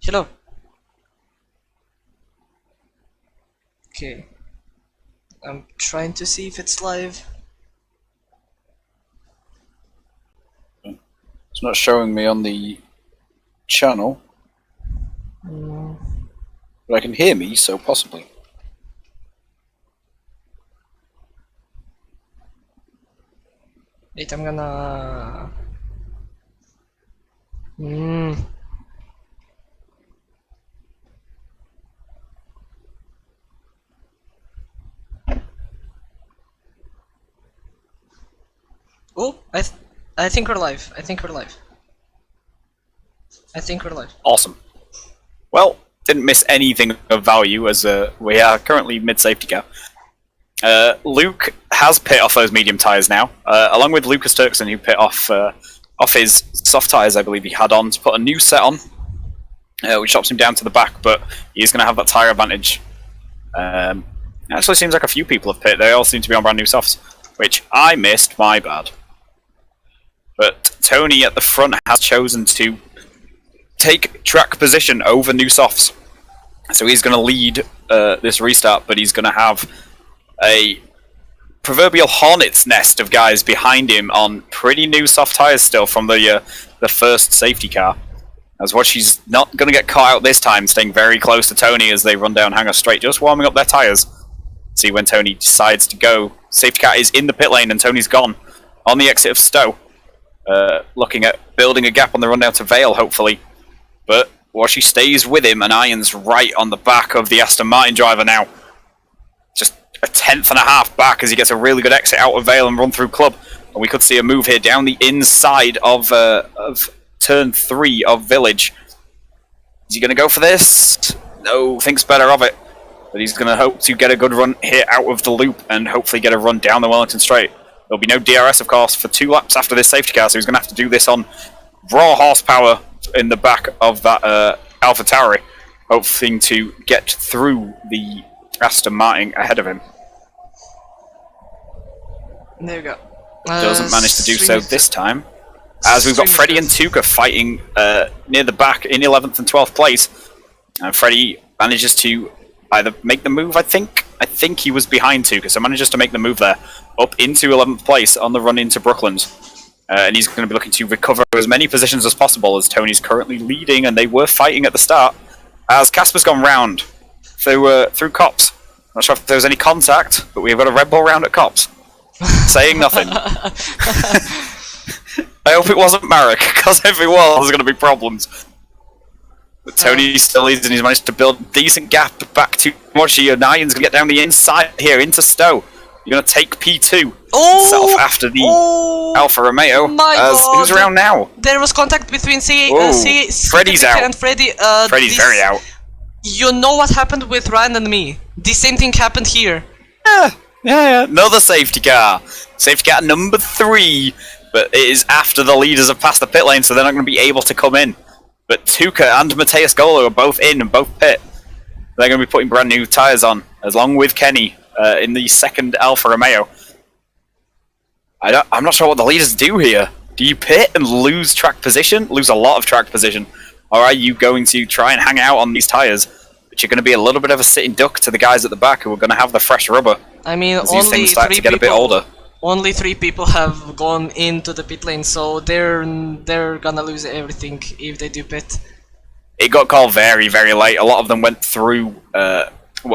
Hello. Okay. I'm trying to see if it's live. It's not showing me on the channel. But I can hear me, so possibly. Wait, I'm gonna... Oh, I think we're live. I think we're live. Awesome. Well, didn't miss anything of value as we are currently mid-safety car. Luke has pit off those medium tyres now, along with Lucas Turkson, who pit off his soft tyres, I believe he had on, to put a new set on, which drops him down to the back, but he's going to have that tyre advantage. It actually seems like a few people have pit. They all seem to be on brand new softs, which I missed, my bad. But Tony at the front has chosen to take track position over new softs. So he's going to lead this restart, but he's going to have a proverbial hornet's nest of guys behind him on pretty new soft tyres still from the first safety car. As what she's not going to get caught out this time, staying very close to Tony as they run down Hangar Straight, just warming up their tyres. See when Tony decides to go. Safety car is in the pit lane and Tony's gone on the exit of Stowe. Looking at building a gap on the run down to Vale, hopefully. But Washi stays with him and irons right on the back of the Aston Martin driver now. Just a tenth and a half back as he gets a really good exit out of Vale and run through Club. And we could see a move here down the inside of turn 3 of Village. Is he going to go for this? No, thinks better of it. But he's going to hope to get a good run here out of the loop and hopefully get a run down the Wellington Straight. There'll be no DRS, of course, for 2 laps after this safety car, so he's going to have to do this on raw horsepower in the back of that Alpha Tauri, hoping to get through the Aston Martin ahead of him. There we go. Doesn't manage to do so this time, as we've got Freddie and Tuka fighting near the back in 11th and 12th place. And Freddie manages to either make the move, I think he was behind Tuka, so manages to make the move there, up into 11th place on the run into Brooklands. And he's going to be looking to recover as many positions as possible as Tony's currently leading, and they were fighting at the start. As Casper's gone round through Cops. Not sure if there was any contact, but we've got a Red Bull round at Cops. Saying nothing. I hope it wasn't Marek, because if it was, there's going to be problems. But Tony still leads, and he's managed to build a decent gap back to Moshi, and Iron's going to get down the inside here into Stowe. You're going to take P2 itself after the Alfa Romeo. Who's around now? There was contact between Freddy's out. And Freddy. Freddy's very out. You know what happened with Ryan and me? The same thing happened here. Yeah. Another safety car. Safety car number 3. But it is after the leaders have passed the pit lane, so they're not going to be able to come in. But Tuka and Mateus Golo are both in and both pit. They're going to be putting brand new tyres on, along with Kenny in the second Alfa Romeo. I'm not sure what the leaders do here. Do you pit and lose track position? Lose a lot of track position? Or are you going to try and hang out on these tyres? But you're going to be a little bit of a sitting duck to the guys at the back who are going to have the fresh rubber. I mean, as these things start to get a bit older. Only 3 people have gone into the pit lane, so they're gonna lose everything if they do pit. It got called very, very late. A lot of them went through, were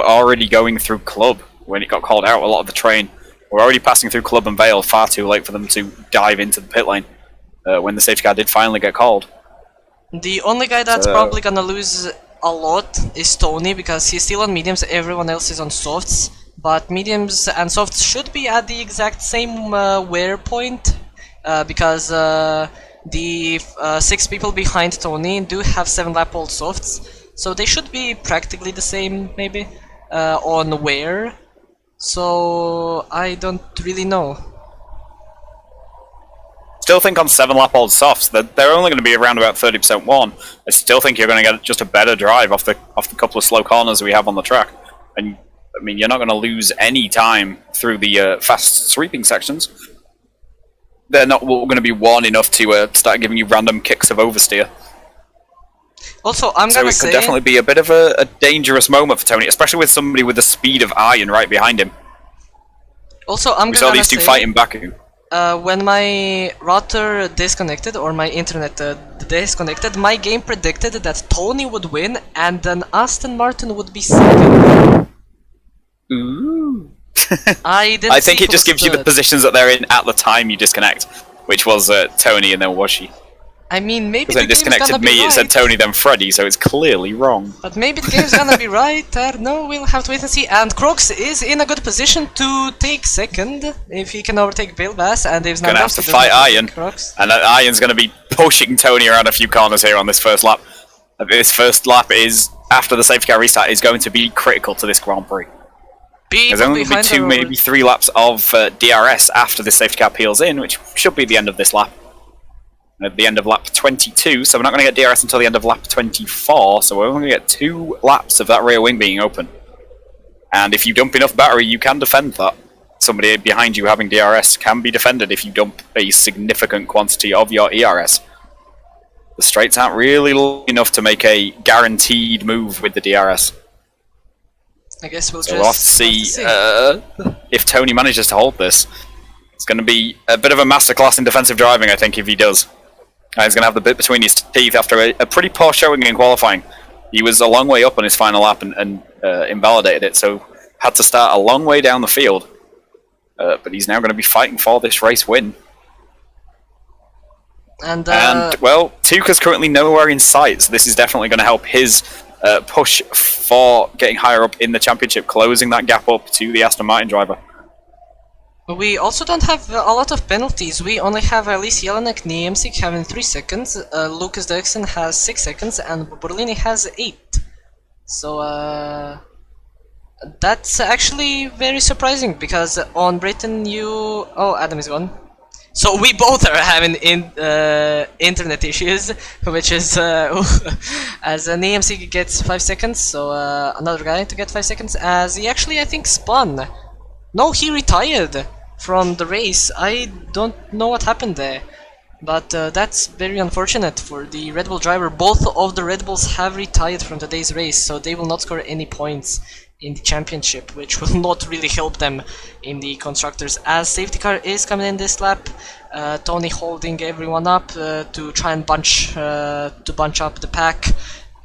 already going through Club when it got called out. A lot of the train were already passing through Club and Vale, far too late for them to dive into the pit lane when the safety car did finally get called. The only guy that's probably gonna lose a lot is Tony, because he's still on mediums, everyone else is on softs. But mediums and softs should be at the exact same wear point, because the 6 people behind Tony do have 7-lap-old softs, so they should be practically the same, maybe, on wear. So I don't really know. Still think on 7-lap-old softs that they're only going to be around about 30% worn. I still think you're going to get just a better drive off the couple of slow corners we have on the track. And I mean, you're not going to lose any time through the fast sweeping sections. They're not going to be worn enough to start giving you random kicks of oversteer. Also, I'm So gonna it say... could definitely be a bit of a dangerous moment for Tony, especially with somebody with the speed of iron right behind him. Also, I'm We gonna saw these two say, fight in Baku. when my router disconnected, or my internet disconnected, my game predicted that Tony would win, and then Aston Martin would be second. Ooh. I didn't I think see it just who gives you the stood. positions that they're in at the time you disconnect, which was Tony and then Washi. I mean, maybe Because the it game's gonna disconnected be me, right. it said Tony then Freddy, so it's clearly wrong. But maybe the game's gonna be right. I don't know, we'll have to wait and see. And Crocs is in a good position to take second if he can overtake Bilbas, and if Gonna have to fight Iron, and Iron's gonna be pushing Tony around a few corners here on this first lap. This first lap is, after the safety car restart, is going to be critical to this Grand Prix. There's only going to be 2, maybe 3 laps of DRS after the safety car peels in, which should be the end of this lap. At the end of lap 22, so we're not going to get DRS until the end of lap 24, so we're only going to get 2 laps of that rear wing being open. And if you dump enough battery, you can defend that. Somebody behind you having DRS can be defended if you dump a significant quantity of your ERS. The straights aren't really long enough to make a guaranteed move with the DRS. I guess we'll So we'll have to see if Tony manages to hold this. It's going to be a bit of a masterclass in defensive driving, I think, if he does. He's going to have the bit between his teeth after a pretty poor showing in qualifying. He was a long way up on his final lap and invalidated it, so had to start a long way down the field. But he's now going to be fighting for this race win. And well, Tuka's currently nowhere in sight, so this is definitely going to help his push for getting higher up in the championship, closing that gap up to the Aston Martin driver. we also don't have a lot of penalties. We only have Alice Jelinek, Niemczyk having 3 seconds, Lucas Dirksen has 6 seconds, and Borlini has 8. So that's actually very surprising, because on Britain you... Oh, Adam is gone. So we both are having internet issues, which is as Niemczyk gets 5 seconds, so another guy to get 5 seconds, as he actually, I think, spun. No, he retired from the race. I don't know what happened there, but that's very unfortunate for the Red Bull driver. Both of the Red Bulls have retired from today's race, so they will not score any points in the championship, which will not really help them in the constructors. As safety car is coming in this lap, Tony holding everyone up to try and bunch up the pack.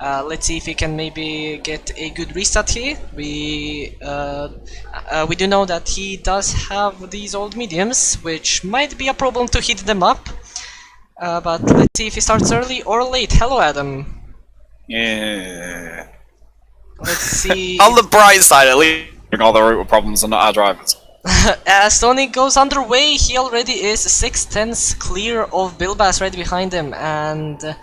Let's see if he can maybe get a good restart here. We do know that he does have these old mediums, which might be a problem to hit them up. But let's see if he starts early or late. Hello, Adam. Yeah. Let's see. On the bright side, at least all the route problems are not our drivers. As Tony goes underway, he already is 6/10 clear of Bilbas right behind him, and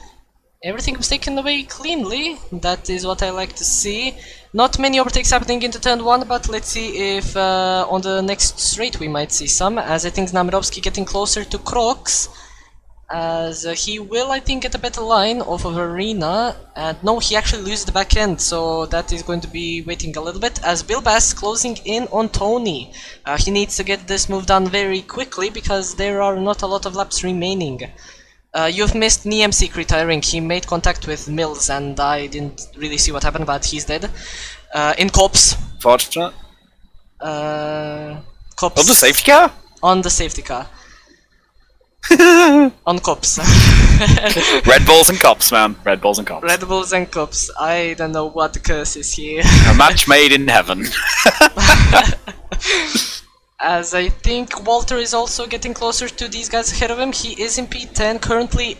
everything was taken away cleanly. That is what I like to see. Not many overtakes happening into turn 1, but let's see if on the next straight we might see some, as I think Znamirovski getting closer to Crocs, as he will, I think, get a better line off of Arena, and no, he actually loses the back end, so that is going to be waiting a little bit, as Bilbas closing in on Tony. He needs to get this move done very quickly, because there are not a lot of laps remaining. You've missed Niemczyk retiring. He made contact with Mills, and I didn't really see what happened, but he's dead. In Cops. Fortunate. Cops. On the safety car? On the safety car. On Cops. Red Bulls and Cops, man. Red Bulls and Cops. Red Bulls and Cops. I don't know what the curse is here. A match made in heaven. As I think Walter is also getting closer to these guys ahead of him. He is in P10, currently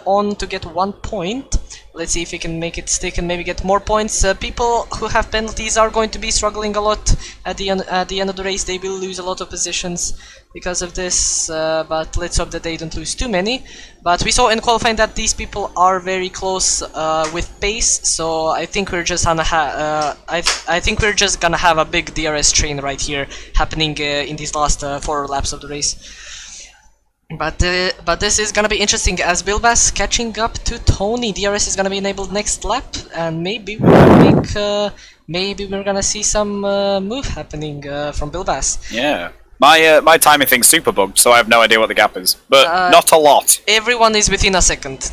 on to get 1 point. Let's see if he can make it stick and maybe get more points. People who have penalties are going to be struggling a lot at the end of the race. They will lose a lot of positions because of this, but let's hope that they don't lose too many. But we saw in qualifying that these people are very close with pace, so I think we're just gonna I think we're just gonna have a big DRS train right here happening in these last 4 laps of the race. But this is gonna be interesting, as Bilbas catching up to Tony. DRS is gonna be enabled next lap, and maybe we're gonna see some move happening from Bilbas. Yeah. My timing thing's super bugged, so I have no idea what the gap is. But not a lot. Everyone is within a second.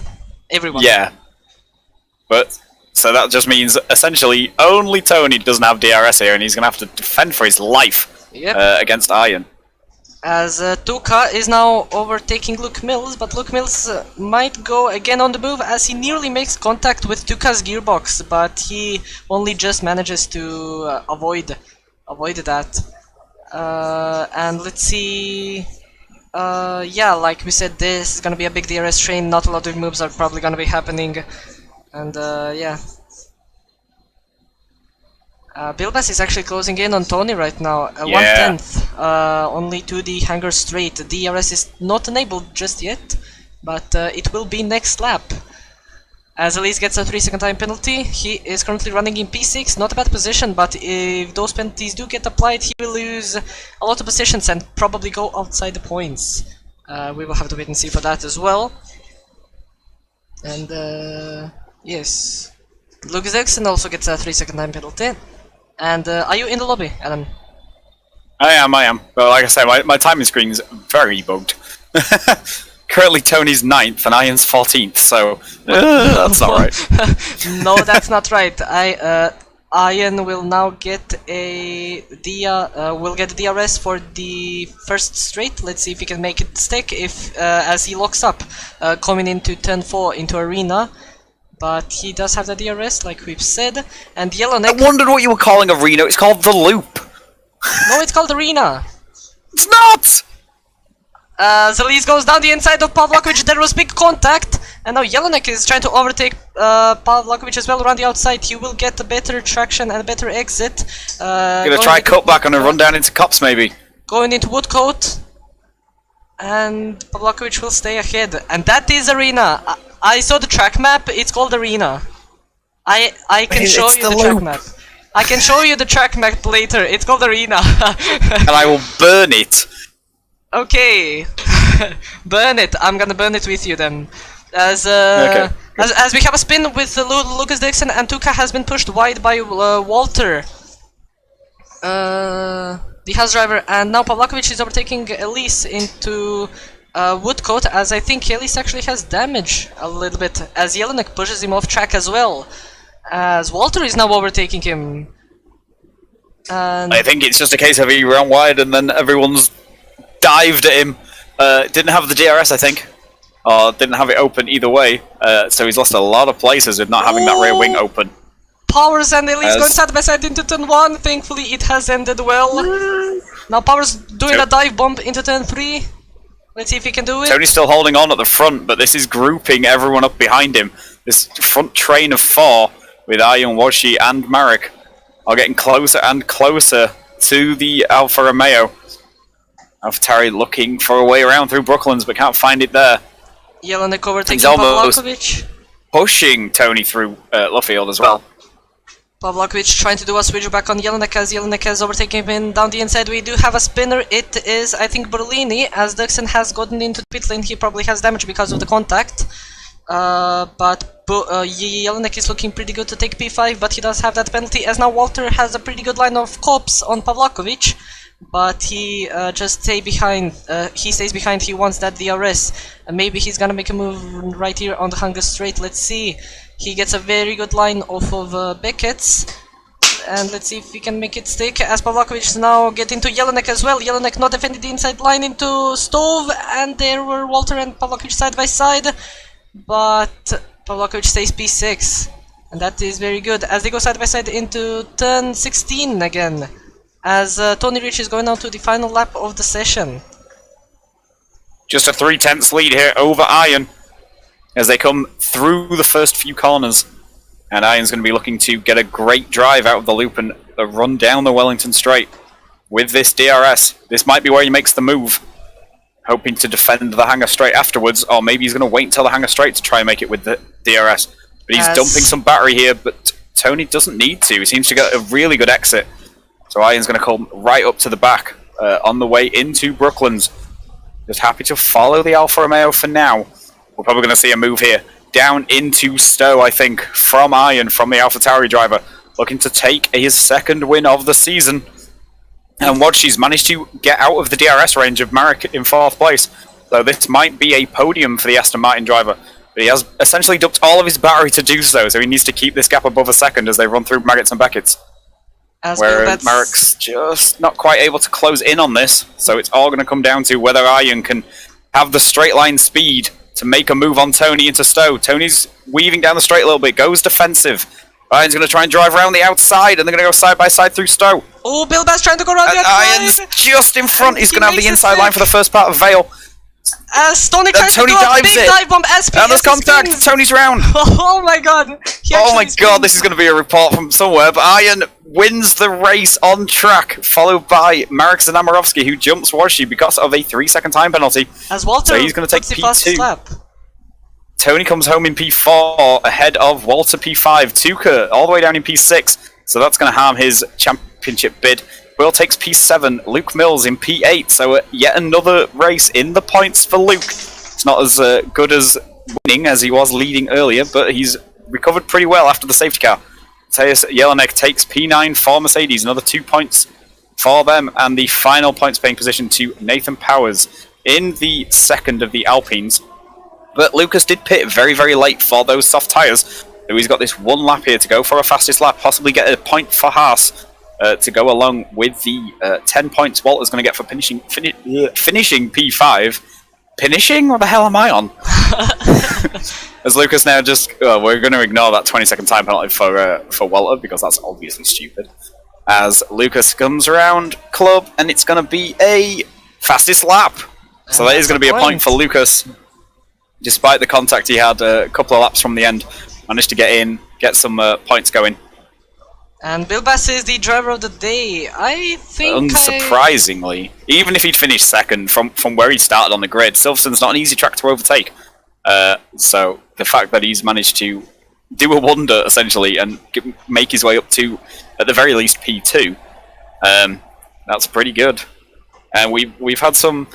Everyone. Yeah. But so that just means essentially only Tony doesn't have DRS here, and he's going to have to defend for his life against Iron. As Tuka is now overtaking Luke Mills, but Luke Mills might go again on the move as he nearly makes contact with Tuka's gearbox, but he only just manages to avoid that. And let's see. Yeah, like we said, this is gonna be a big DRS train. Not a lot of moves are probably gonna be happening, and yeah. Bilbas is actually closing in on Tony right now. 1/10 only to the hangar straight. DRS is not enabled just yet, but it will be next lap. As Elise gets a 3-second time penalty, he is currently running in P6, not a bad position, but if those penalties do get applied, he will lose a lot of positions and probably go outside the points. We will have to wait and see for that as well. And yes, Lucas Dixon also gets a 3-second time penalty. And are you in the lobby, Alan? I am. But like I say, my timing screen's very bugged. Currently Tony's 9th and Iron's 14th, so that's not right. No, that's not right. Iron will now get a DRS for the first straight. Let's see if he can make it stick if as he locks up coming into turn 4 into arena. But he does have the DRS, like we've said, and Yellowneck... I wondered what you were calling arena. It's called the loop. No, it's called arena. It's not. Zalise goes down the inside of Pavlokovic. There was big contact, and now Yellowneck is trying to overtake Pavlokovic as well around the outside. He will get a better traction and a better exit. Gonna try cut back on a run down into Cops, maybe. Going into Woodcote, and Pavlokovic will stay ahead, and that is arena. I saw the track map. It's called arena. I can show you the track map. I can show you the track map later. It's called arena. And I will burn it. Okay, burn it. I'm gonna burn it with you then. As we have a spin with Lucas Dixon, and Tuka has been pushed wide by Walter, the house driver, and now Pavlokovic is overtaking Elise into Woodcote, as I think Elise actually has damage a little bit, as Yellowneck pushes him off track as well, as Walter is now overtaking him. And I think it's just a case of he ran wide and then everyone's dived at him. Didn't have the DRS, I think, or didn't have it open either way, so he's lost a lot of places with not having that rear wing open. Powers and Elise going side by side into turn 1. Thankfully it has ended well. Now Powers doing a dive bomb into turn 3. Let's see if he can do it. Tony's still holding on at the front, but this is grouping everyone up behind him. This front train of 4 with Iron, Washi and Marek are getting closer and closer to the Alfa Romeo. AlphaTauri looking for a way around through Brooklands, but can't find it there. Yellowneck overtaking He's almost Pavlokovic. Pushing Tony through Luffield as well. Pavlokovic trying to do a switchback on Yellowneck as Yellowneck has overtaken him down the inside. We do have a spinner. It is, I think, Berlini, as Dixon has gotten into the pit lane. He probably has damage because of the contact. But Yellowneck is looking pretty good to take P5, but he does have that penalty, as now Walter has a pretty good line of cops on Pavlokovic. But he just stays behind. He wants that DRS, and maybe he's gonna make a move right here on the hunger straight. Let's see. He gets a very good line off of Beckett's, and let's see if he can make it stick. As Pavlokovic is now getting to Yellowneck as well. Yellowneck not defended the inside line into Stove, and there were Walter and Pavlokovic side by side. But Pavlokovic stays P6, and that is very good. As they go side by side into turn 16 again. As Tony Rich is going on to the final lap of the session. Just a 3/10 lead here over Iron as they come through the first few corners. And Iron's going to be looking to get a great drive out of the loop and run down the Wellington Straight. With this DRS, this might be where he makes the move. Hoping to defend the hangar straight afterwards, or maybe he's going to wait until the hangar straight to try and make it with the DRS. But he's dumping some battery here, but Tony doesn't need to. He seems to get a really good exit. So Iron's going to come right up to the back on the way into Brooklands. Just happy to follow the Alfa Romeo for now. We're probably going to see a move here down into Stowe, I think, from Iron, from the AlphaTauri driver, looking to take his second win of the season. And Wadshi's managed to get out of the DRS range of Marek in 4th place. So this might be a podium for the Aston Martin driver. But he has essentially dumped all of his battery to do so, so he needs to keep this gap above a second as they run through Maggots and Beckett's. Where Marek's just not quite able to close in on this, so it's all going to come down to whether Iron can have the straight line speed to make a move on Tony into Stowe. Tony's weaving down the straight a little bit, goes defensive. Iron's going to try and drive around the outside, and they're going to go side by side through Stowe. Oh, Bilba's trying to go around the outside! Iron's just in front, he's going to have the inside line for the first part of Vale. Tony tries Tony to go dives big it. dive bomb, SP, And there's contact, Tony's round. Oh my god! Oh my god, this is going to be a report from somewhere, but Iron wins the race on track, followed by Marek Znamiarowski, who jumps Warshi because of a 3-second time penalty. As Walter so he's going to take puts the fastest P2. lap. Tony comes home in P4 ahead of Walter P5, Tuka all the way down in P6, so that's going to harm his championship bid. Will takes P7, Luke Mills in P8, so yet another race in the points for Luke. It's not as good as winning as he was leading earlier, but he's recovered pretty well after the safety car. Tejas Jelinek takes P9 for Mercedes, another 2 points for them, and the final points paying position to Nathan Powers in the second of the Alpines. But Lucas did pit very, very late for those soft tyres, so he's got this 1 lap here to go for a fastest lap, possibly get a point for Haas to go along with the 10 points Walter's going to get for finishing P5. Finishing? What the hell am I on? As Lucas now just... we're going to ignore that 20-second time penalty for Walter, because that's obviously stupid. As Lucas comes around Club, and it's going to be a fastest lap. So that is going to be a point for Lucas. Despite the contact he had a couple of laps from the end, managed to get in, get some points going. And Bilbas is the driver of the day. I think unsurprisingly, even if he'd finished second from where he started on the grid, Silverstone's not an easy track to overtake. So the fact that he's managed to do a wonder, essentially, and make his way up to, at the very least, P2, that's pretty good. And we've had some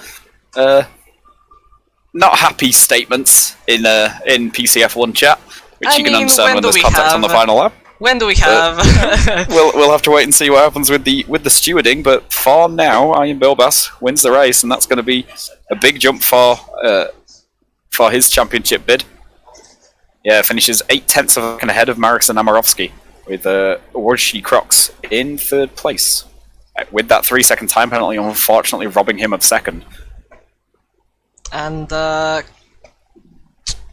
not happy statements in PC F1 chat, which you can understand when there's contact on the final lap. When do we have? we'll have to wait and see what happens with the stewarding. But for now, Ian Bilbas wins the race, and that's going to be a big jump for his championship bid. Yeah, finishes 0.8 of a second ahead of Marek Znamiarowski, with Warshi Crocs in third place, with that 3-second time penalty unfortunately robbing him of second.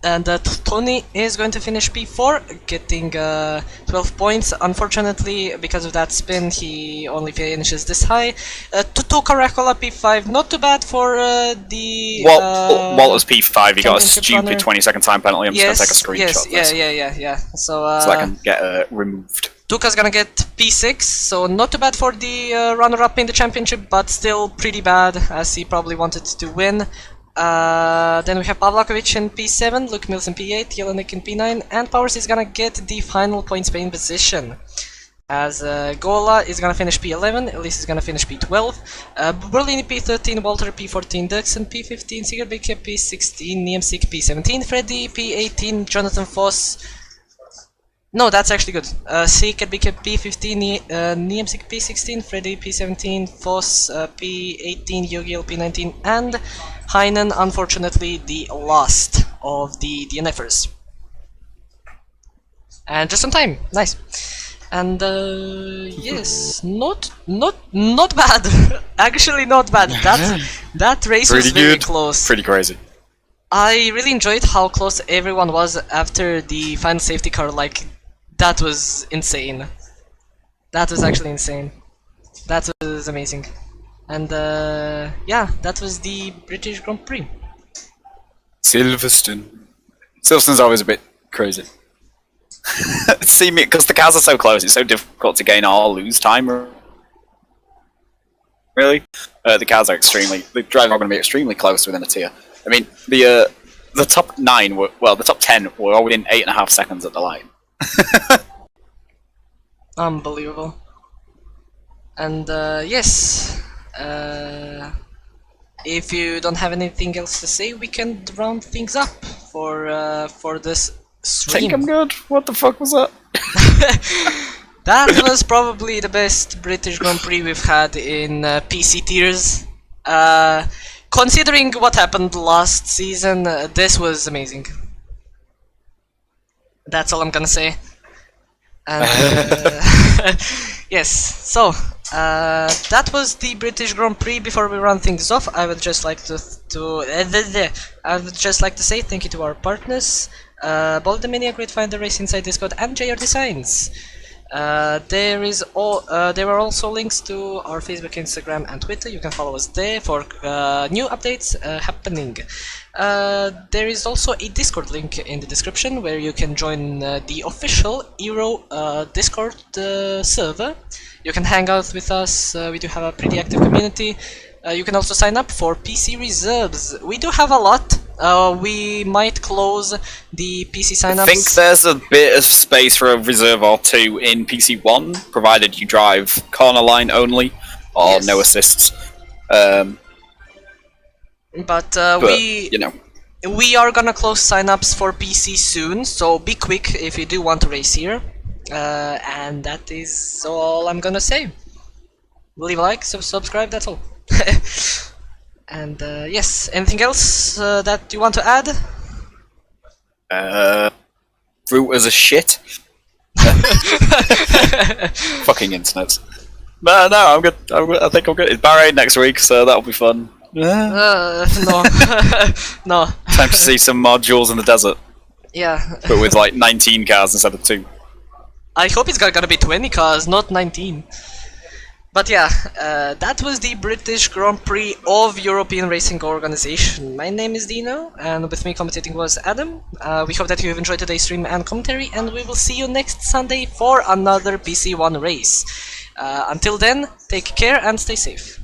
And Tony is going to finish P4, getting 12 points. Unfortunately, because of that spin, he only finishes this high. Tuka Rakola P5, not too bad for the... Walter's P5, he got a stupid 20-second time penalty. I'm just going to take a screenshot of this. Yeah. So I can get removed. Tuka's gonna get P6, so not too bad for the runner-up in the championship, but still pretty bad, as he probably wanted to win. Then we have Pavlakovic in P7, Luke Mills in P8, Jelinek in P9, and Powers is gonna get the final points paying position. As Gola is gonna finish P11, Elise is gonna finish P12, Berlin P13, Walter P14, Dixon P15, Sigurdbeke P16, Niemsik P17, Freddy P18, Jonathan Foss. No, that's actually good. Sigurdbeke P15, Niemsik P16, Freddy P17, Foss P18, Yogiel P19, and Heinen, unfortunately, the last of the DNFers. And just on time, nice. And yes, not bad. Actually, not bad. That race was very close. Pretty crazy. I really enjoyed how close everyone was after the final safety car. Like, that was insane. That was actually insane. That was amazing. And yeah, that was the British Grand Prix. Silverstone. Silverstone's always a bit crazy. See me, because the cars are so close, it's so difficult to gain or lose time. Really, the cars are the drivers are going to be extremely close within a tier. I mean, the top 9 were, well, the top 10 were all within 8.5 seconds at the line. Unbelievable. And yes, if you don't have anything else to say, we can round things up for this stream. I think I'm good. What the fuck was that? That was probably the best British Grand Prix we've had in PC tiers. Considering what happened last season, this was amazing. That's all I'm gonna say. And, yes, so that was the British Grand Prix. Before we run things off, I would just like to say thank you to our partners, Bold Dominion, Great Finder Race Inside Discord, and JR Designs. There are also links to our Facebook, Instagram, and Twitter. You can follow us there for new updates happening. There is also a Discord link in the description where you can join the official Ero Discord server. You can hang out with us. We do have a pretty active community. You can also sign up for PC reserves. We do have a lot. We might close the PC signups. I think there's a bit of space for a reserve or two in PC1, provided you drive corner line only or Yes. no assists. But you know, we are gonna close signups for PC soon, so be quick if you do want to race here. And that is all I'm gonna say. Leave a like, subscribe, that's all. And yes, anything else that you want to add? routers are shit. Fucking internet. No, I'm good. I think I'm good. It's Bahrain next week, so that'll be fun. No. No. Time to see some modules in the desert, Yeah. but with like 19 cars instead of 2. I hope it's gonna be 20 cars, not 19. But yeah, that was the British Grand Prix of European Racing Organization. My name is Dino, and with me commentating was Adam. We hope that you have enjoyed today's stream and commentary, and we will see you next Sunday for another PC1 race. Until then, take care and stay safe.